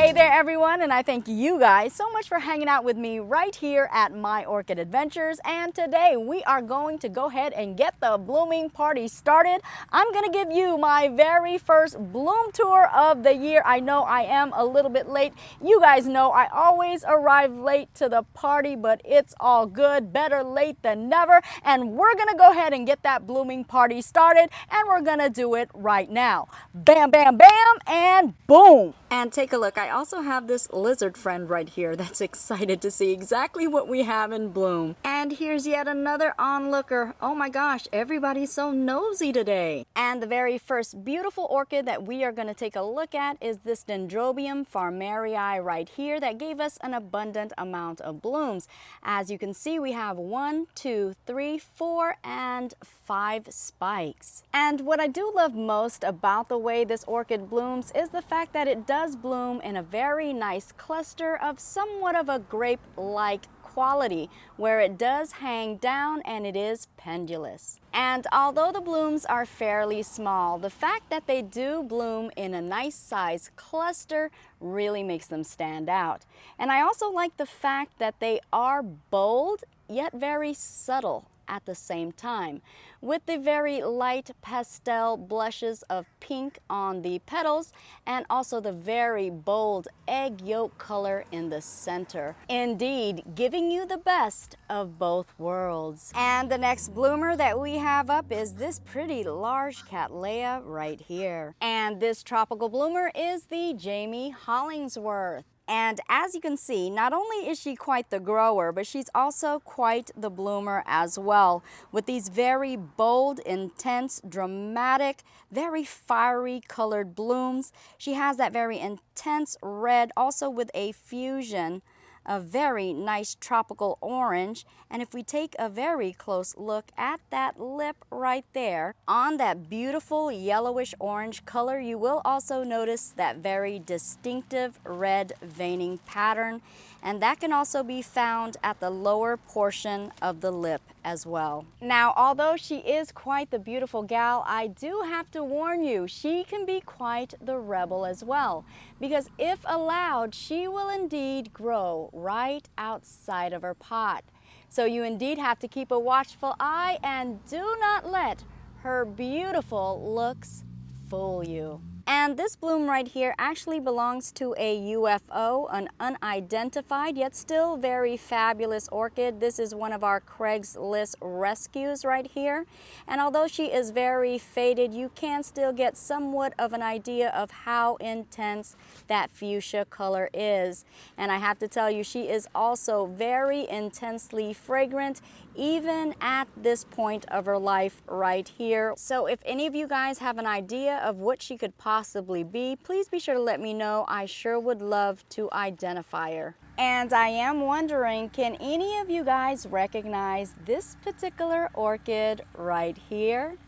Hey there everyone, and I thank you guys so much for hanging out with me right here at My Orchid Adventures. And today we are going to go ahead and get the blooming party started. I'm gonna give you my very first bloom tour of the year. I know I am a little bit late. You guys know I always arrive late to the party, but it's all good. Better late than never. And we're gonna go ahead and get that blooming party started, and we're gonna do it right now. Bam, bam, bam, and boom. And take a look, I also have this lizard friend right here that's excited to see exactly what we have in bloom. And here's yet another onlooker. Oh my gosh, everybody's so nosy today. And the very first beautiful orchid that we are going to take a look at is this Dendrobium farmerii right here that gave us an abundant amount of blooms. As you can see, we have 1, 2, 3, 4, and 5 spikes. And what I do love most about the way this orchid blooms is the fact that it does bloom in a very nice cluster of somewhat of a grape-like quality, where it does hang down and it is pendulous. And although the blooms are fairly small, the fact that they do bloom in a nice size cluster really makes them stand out. And I also like the fact that they are bold yet very subtle at the same time, with the very light pastel blushes of pink on the petals and also the very bold egg yolk color in the center. Indeed, giving you the best of both worlds. And the next bloomer that we have up is this pretty large Cattleya right here. And this tropical bloomer is the Jamie Hollingsworth. And as you can see, not only is she quite the grower, but she's also quite the bloomer as well, with these very bold, intense, dramatic, very fiery colored blooms. She has that very intense red, also with a fusion of very nice tropical orange. And if we take a very close look at that lip right there, on that beautiful yellowish orange color, you will also notice that very distinctive red veining pattern. And that can also be found at the lower portion of the lip as well. Now, although she is quite the beautiful gal, I do have to warn you, she can be quite the rebel as well. Because if allowed, she will indeed grow right outside of her pot. So you indeed have to keep a watchful eye and do not let her beautiful looks fool you. And this bloom right here actually belongs to a UFO, an unidentified yet still very fabulous orchid. This is one of our Craigslist rescues right here. And although she is very faded, you can still get somewhat of an idea of how intense that fuchsia color is. And I have to tell you, she is also very intensely fragrant, even at this point of her life right here. So if any of you guys have an idea of what she could possibly be, please be sure to let me know. I sure would love to identify her. And I am wondering, can any of you guys recognize this particular orchid right here?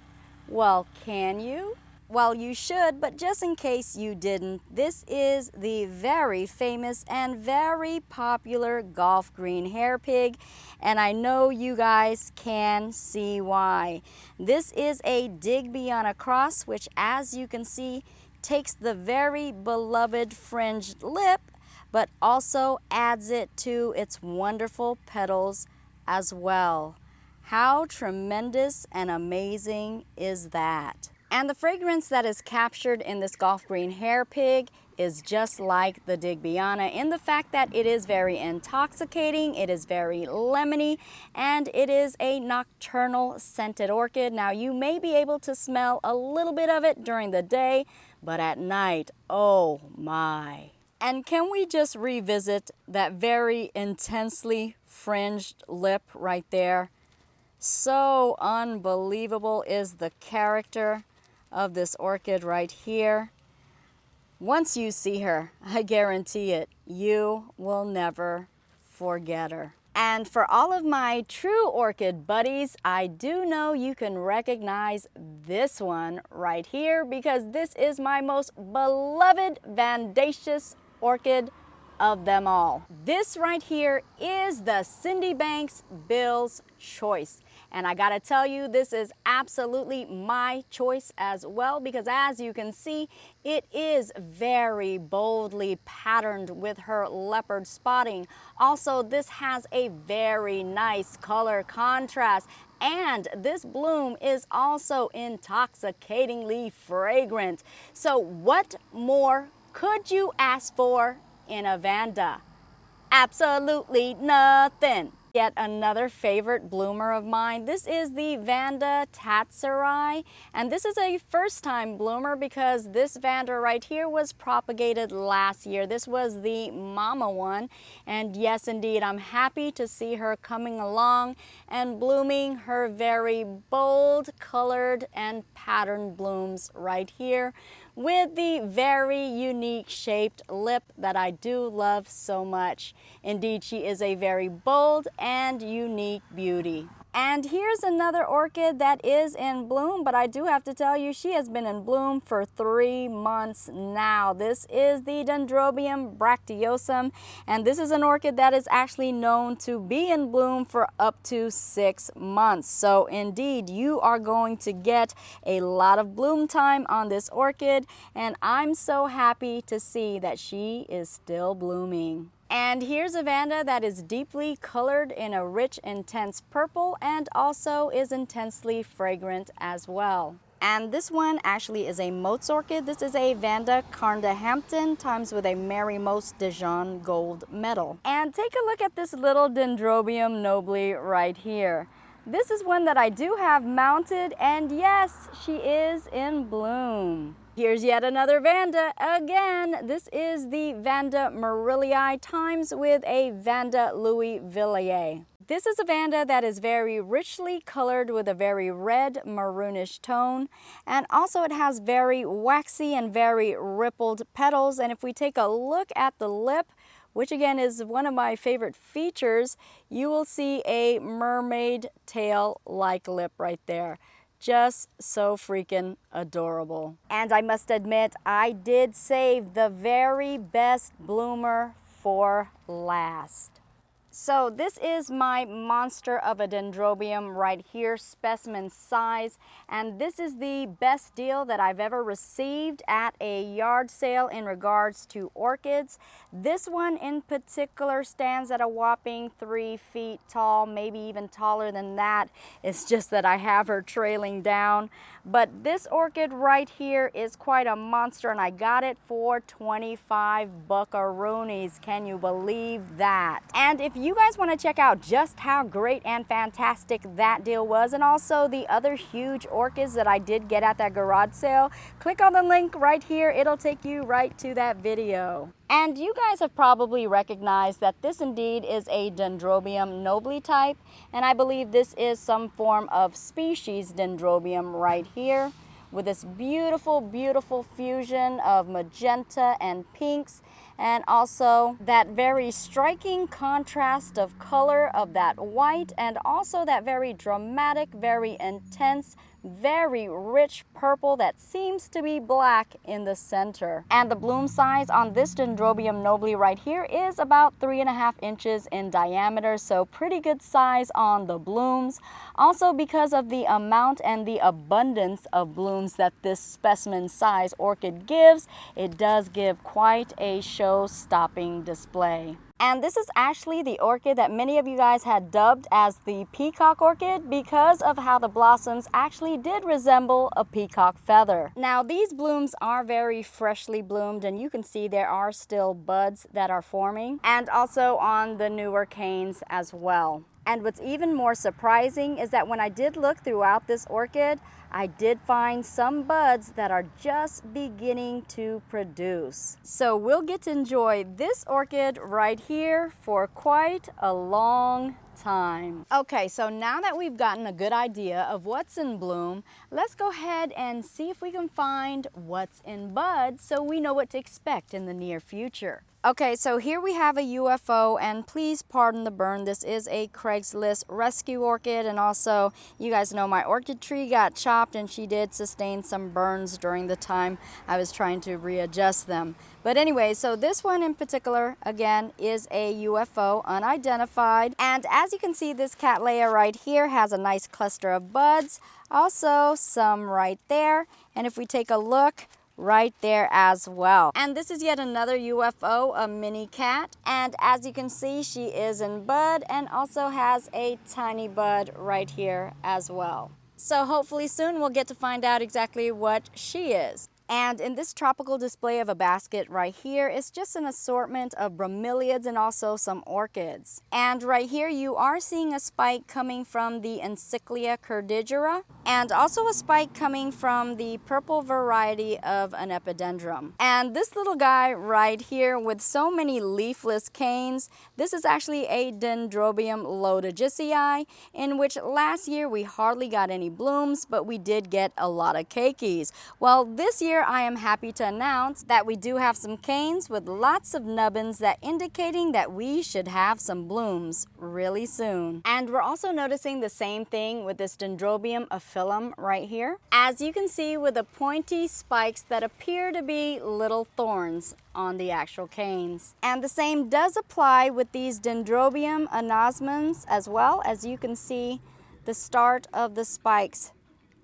Well, can you? Well, you should, but just in case you didn't, this is the very famous and very popular golf green hairpig, and I know you guys can see why. This is a Digbyana cross, which, as you can see, takes the very beloved fringed lip, but also adds it to its wonderful petals as well. How tremendous and amazing is that? And the fragrance that is captured in this golf green hairpig is just like the Digbyana in the fact that it is very intoxicating, it is very lemony, and it is a nocturnal scented orchid. Now, you may be able to smell a little bit of it during the day, but at night, oh my. And can we just revisit that very intensely fringed lip right there? So unbelievable is the character of this orchid right here. Once you see her, I guarantee it, you will never forget her. And for all of my true orchid buddies, I do know you can recognize this one right here, because this is my most beloved Vandaceous orchid of them all. This right here is the Cindy Banks Bill's Choice. And I gotta tell you, this is absolutely my choice as well, because as you can see, it is very boldly patterned with her leopard spotting. Also, this has a very nice color contrast, and this bloom is also intoxicatingly fragrant. So what more could you ask for in a Vanda? Absolutely nothing. Yet another favorite bloomer of mine. This is the Vanda tatsuri, and this is a first-time bloomer because this Vanda right here was propagated last year. This was the mama one, and yes, indeed, I'm happy to see her coming along and blooming her very bold, colored, and patterned blooms right here with the very unique shaped lip that I do love so much. Indeed, she is a very bold and unique beauty. And here's another orchid that is in bloom, but I do have to tell you, she has been in bloom for 3 months now. This is the Dendrobium bracteosum, and this is an orchid that is actually known to be in bloom for up to 6 months. So indeed, you are going to get a lot of bloom time on this orchid, and I'm so happy to see that she is still blooming. And here's a Vanda that is deeply colored in a rich, intense purple and also is intensely fragrant as well. And this one actually is a Moats orchid. This is a Vanda Carndahampton times with a Mary Most Dijon gold medal. And take a look at this little Dendrobium nobly right here. This is one that I do have mounted, and yes, she is in bloom. Here's yet another Vanda. Again, this is the Vanda Marillii times with a Vanda Louisvilliers. This is a Vanda that is very richly colored with a very red maroonish tone, and also it has very waxy and very rippled petals. And if we take a look at the lip, which again is one of my favorite features, you will see a mermaid tail-like lip right there. Just so freaking adorable. And I must admit, I did save the very best bloomer for last. So this is my monster of a Dendrobium right here, specimen size, and this is the best deal that I've ever received at a yard sale in regards to orchids. This one in particular stands at a whopping 3 feet tall, maybe even taller than that. It's just that I have her trailing down. But this orchid right here is quite a monster, and I got it for 25 buckaroonies. Can you believe that? And if you guys want to check out just how great and fantastic that deal was, and also the other huge orchids that I did get at that garage sale, click on the link right here. It'll take you right to that video. And you guys have probably recognized that this indeed is a Dendrobium nobly type, and I believe this is some form of species Dendrobium right here, with this beautiful, beautiful fusion of magenta and pinks, and also that very striking contrast of color of that white, and also that very dramatic, very intense, very rich purple that seems to be black in the center. And the bloom size on this Dendrobium nobly right here is about 3.5 inches in diameter, so pretty good size on the blooms. Also, because of the amount and the abundance of blooms that this specimen size orchid gives, it does give quite a show-stopping display. And this is actually the orchid that many of you guys had dubbed as the peacock orchid because of how the blossoms actually did resemble a peacock feather. Now, these blooms are very freshly bloomed, and you can see there are still buds that are forming, and also on the newer canes as well. And what's even more surprising is that when I did look throughout this orchid, I did find some buds that are just beginning to produce. So we'll get to enjoy this orchid right here for quite a long time. Okay, so now that we've gotten a good idea of what's in bloom, let's go ahead and see if we can find what's in bud so we know what to expect in the near future. Okay, so here we have a UFO, and please pardon the burn. This is a Craigslist rescue orchid, and also you guys know my orchid tree got chopped and she did sustain some burns during the time I was trying to readjust them. But anyway, so this one in particular, again, is a UFO, unidentified. And as you can see, this Cattleya right here has a nice cluster of buds, also some right there. And if we take a look, right there as well. And this is yet another UFO, a mini cat. And as you can see, she is in bud and also has a tiny bud right here as well. So hopefully soon we'll get to find out exactly what she is. And in this tropical display of a basket right here, it's just an assortment of bromeliads and also some orchids. And right here you are seeing a spike coming from the Encyclia cordillera and also a spike coming from the purple variety of an epidendrum. And this little guy right here with so many leafless canes, this is actually a Dendrobium lodogicii, in which last year we hardly got any blooms, but we did get a lot of keikis. Well, this year I am happy to announce that we do have some canes with lots of nubbins, that indicating that we should have some blooms really soon. And we're also noticing the same thing with this Dendrobium aphyllum right here. As you can see, with the pointy spikes that appear to be little thorns on the actual canes. And the same does apply with these Dendrobium anosmans as well. As you can see, the start of the spikes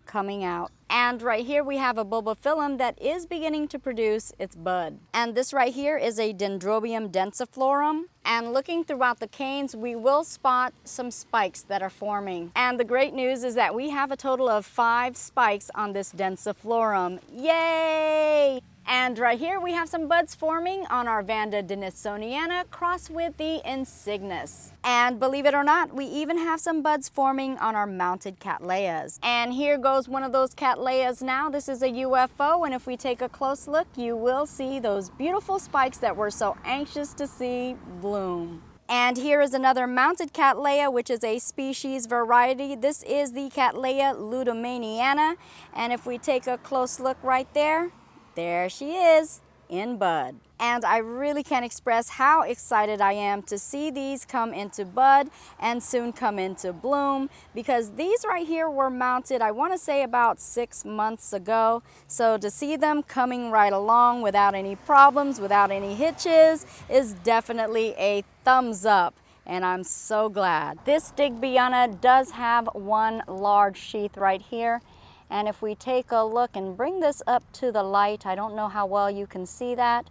coming out. And right here we have a bulbophyllum that is beginning to produce its bud. And this right here is a Dendrobium densiflorum. And looking throughout the canes, we will spot some spikes that are forming. And the great news is that we have a total of 5 spikes on this densiflorum. Yay! And right here we have some buds forming on our Vanda denisoniana crossed with the insignis. And believe it or not, we even have some buds forming on our mounted Cattleyas. And here goes one of those Cattleyas now. This is a UFO, and if we take a close look, you will see those beautiful spikes that we're so anxious to see bloom. And here is another mounted Cattleya, which is a species variety. This is the Cattleya ludomaniana. And if we take a close look right there, there she is in bud. And I really can't express how excited I am to see these come into bud and soon come into bloom, because these right here were mounted, I want to say about 6 months ago. So to see them coming right along without any problems, without any hitches, is definitely a thumbs up. And I'm so glad. This Digbyana does have one large sheath right here. And if we take a look and bring this up to the light, I don't know how well you can see that,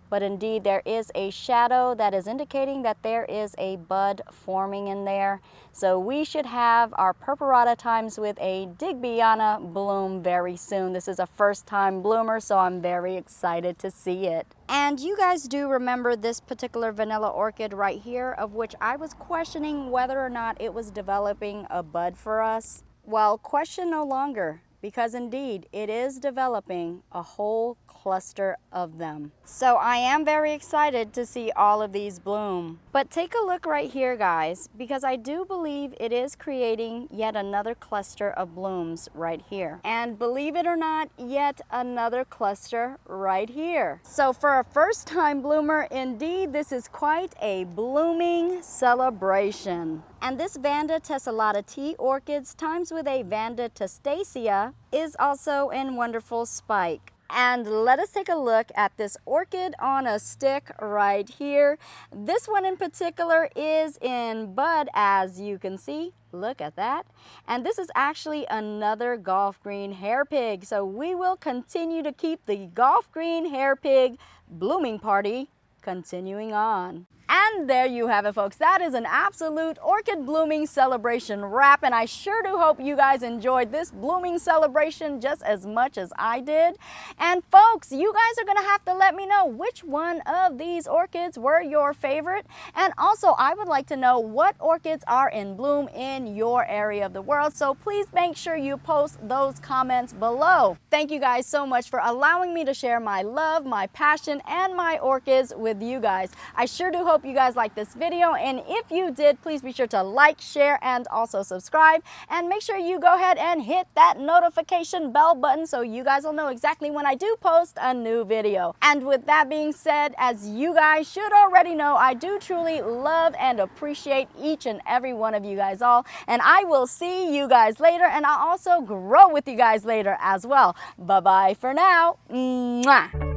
but indeed there is a shadow that is indicating that there is a bud forming in there. So we should have our purpurata times with a Digbyana bloom very soon. This is a first time bloomer, so I'm very excited to see it. And you guys do remember this particular vanilla orchid right here, of which I was questioning whether or not it was developing a bud for us. Well, question no longer, because indeed it is developing a whole cluster of them. So I am very excited to see all of these bloom. But take a look right here, guys, because I do believe it is creating yet another cluster of blooms right here. And believe it or not, yet another cluster right here. So for a first time bloomer, indeed this is quite a blooming celebration. And this Vanda tessellata tea orchids times with a Vanda testacea is also in wonderful spike. And let us take a look at this orchid on a stick right here. This one in particular is in bud, as you can see. Look at that. And this is actually another golf green hair pig. So we will continue to keep the golf green hair pig blooming party continuing on. And there you have it, folks. That is an absolute orchid blooming celebration wrap, and I sure do hope you guys enjoyed this blooming celebration just as much as I did. And folks, you guys are gonna have to let me know which one of these orchids were your favorite. And also, I would like to know what orchids are in bloom in your area of the world. So please make sure you post those comments below. Thank you guys so much for allowing me to share my love, my passion, and my orchids with you guys. I sure do hope hope you guys liked this video, and if you did, please be sure to like, share, and also subscribe, and make sure you go ahead and hit that notification bell button so you guys will know exactly when I do post a new video. And with that being said, as you guys should already know, I do truly love and appreciate each and every one of you guys all, and I will see you guys later, and I'll also grow with you guys later as well. Bye bye for now. Mwah.